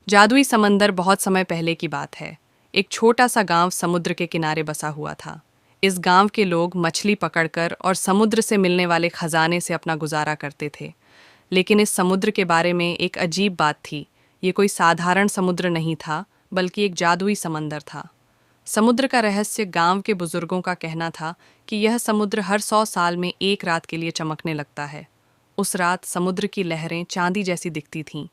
जादुई समंदर बहुत समय पहले की बात है। एक छोटा सा गांव समुद्र के किनारे बसा हुआ था। इस गांव के लोग मछली पकड़कर और समुद्र से मिलने वाले खजाने से अपना गुजारा करते थे। लेकिन इस समुद्र के बारे में एक अजीब बात थी। ये कोई साधारण समुद्र नहीं था, बल्कि एक जादुई समंदर था। समुद्र का रहस्य गांव के बुजुर्गों का कहना था कि यह समुद्र हर 100 साल में एक रात के लिए चमकने लगता है। उस रात समुद्र की लहरें चांदी जैसी दिखती थीं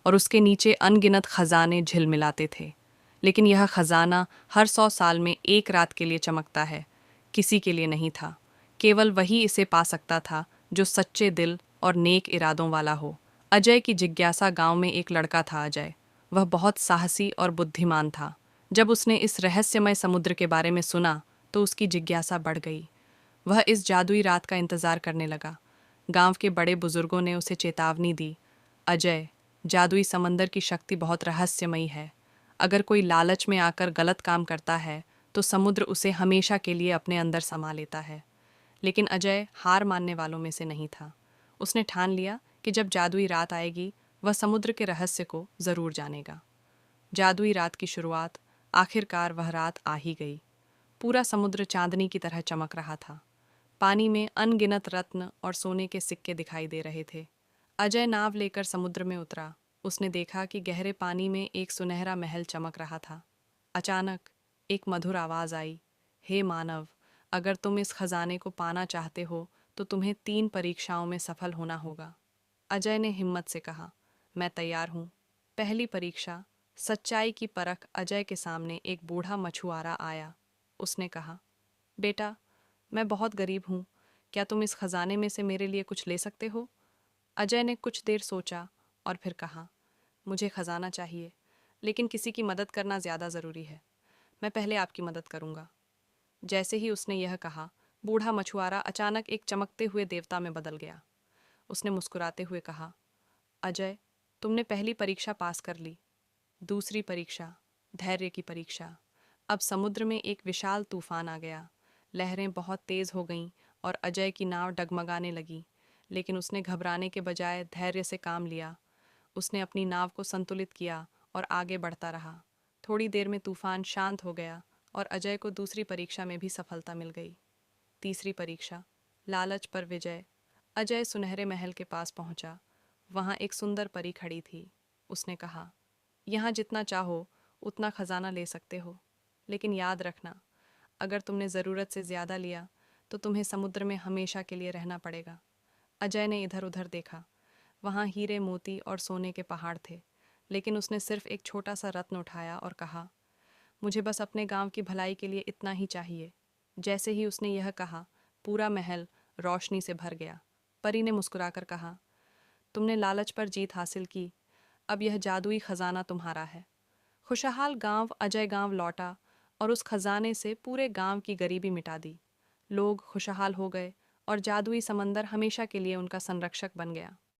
और उसके नीचे अनगिनत खजाने झिलमिलाते थे। लेकिन यह खजाना हर 100 साल में एक रात के लिए चमकता है, किसी के लिए नहीं था। केवल वही इसे पा सकता था जो सच्चे दिल और नेक इरादों वाला हो। अजय की जिज्ञासा। गांव में एक लड़का था अजय। वह बहुत साहसी और बुद्धिमान था। जब उसने इस रहस्यमय समुद्र के बारे में सुना तो उसकी जिज्ञासा बढ़ गई। वह इस जादुई रात का इंतजार करने लगा। गांव के बड़े बुजुर्गों ने उसे चेतावनी दी, अजय, जादुई समंदर की शक्ति बहुत रहस्यमयी है। अगर कोई लालच में आकर गलत काम करता है तो समुद्र उसे हमेशा के लिए अपने अंदर समा लेता है। लेकिन अजय हार मानने वालों में से नहीं था। उसने ठान लिया कि जब जादुई रात आएगी वह समुद्र के रहस्य को जरूर जानेगा। जादुई रात की शुरुआत। आखिरकार वह रात आ ही गई। पूरा समुद्र चांदनी की तरह चमक रहा था। पानी में अनगिनत रत्न और सोने के सिक्के दिखाई दे रहे थे। अजय नाव लेकर समुद्र में उतरा। उसने देखा कि गहरे पानी में एक सुनहरा महल चमक रहा था। अचानक एक मधुर आवाज आई, हे मानव, अगर तुम इस खजाने को पाना चाहते हो तो तुम्हें 3 परीक्षाओं में सफल होना होगा। अजय ने हिम्मत से कहा, मैं तैयार हूँ। पहली परीक्षा, सच्चाई की परख। अजय के सामने एक बूढ़ा मछुआरा आया। उसने कहा, बेटा, मैं बहुत गरीब हूँ, क्या तुम इस खजाने में से मेरे लिए कुछ ले सकते हो? अजय ने कुछ देर सोचा और फिर कहा, मुझे खजाना चाहिए, लेकिन किसी की मदद करना ज़्यादा ज़रूरी है। मैं पहले आपकी मदद करूँगा। जैसे ही उसने यह कहा, बूढ़ा मछुआरा अचानक एक चमकते हुए देवता में बदल गया। उसने मुस्कुराते हुए कहा, अजय, तुमने पहली परीक्षा पास कर ली। दूसरी परीक्षा, धैर्य की परीक्षा। अब समुद्र में एक विशाल तूफान आ गया। लहरें बहुत तेज हो गईं और अजय की नाव डगमगाने लगी। लेकिन उसने घबराने के बजाय धैर्य से काम लिया। उसने अपनी नाव को संतुलित किया और आगे बढ़ता रहा। थोड़ी देर में तूफान शांत हो गया और अजय को दूसरी परीक्षा में भी सफलता मिल गई। तीसरी परीक्षा, लालच पर विजय। अजय सुनहरे महल के पास पहुंचा। वहां एक सुंदर परी खड़ी थी। उसने कहा, यहाँ जितना चाहो उतना खजाना ले सकते हो, लेकिन याद रखना, अगर तुमने ज़रूरत से ज़्यादा लिया तो तुम्हें समुद्र में हमेशा के लिए रहना पड़ेगा। अजय ने इधर उधर देखा। वहाँ हीरे, मोती और सोने के पहाड़ थे, लेकिन उसने सिर्फ एक छोटा सा रत्न उठाया और कहा, मुझे बस अपने गांव की भलाई के लिए इतना ही चाहिए। जैसे ही उसने यह कहा, पूरा महल रोशनी से भर गया। परी ने मुस्कुराकर कहा, तुमने लालच पर जीत हासिल की, अब यह जादुई खजाना तुम्हारा है। खुशहाल गांव। अजय गांव लौटा और उस खजाने से पूरे गांव की गरीबी मिटा दी। लोग खुशहाल हो गए और जादुई समंदर हमेशा के लिए उनका संरक्षक बन गया।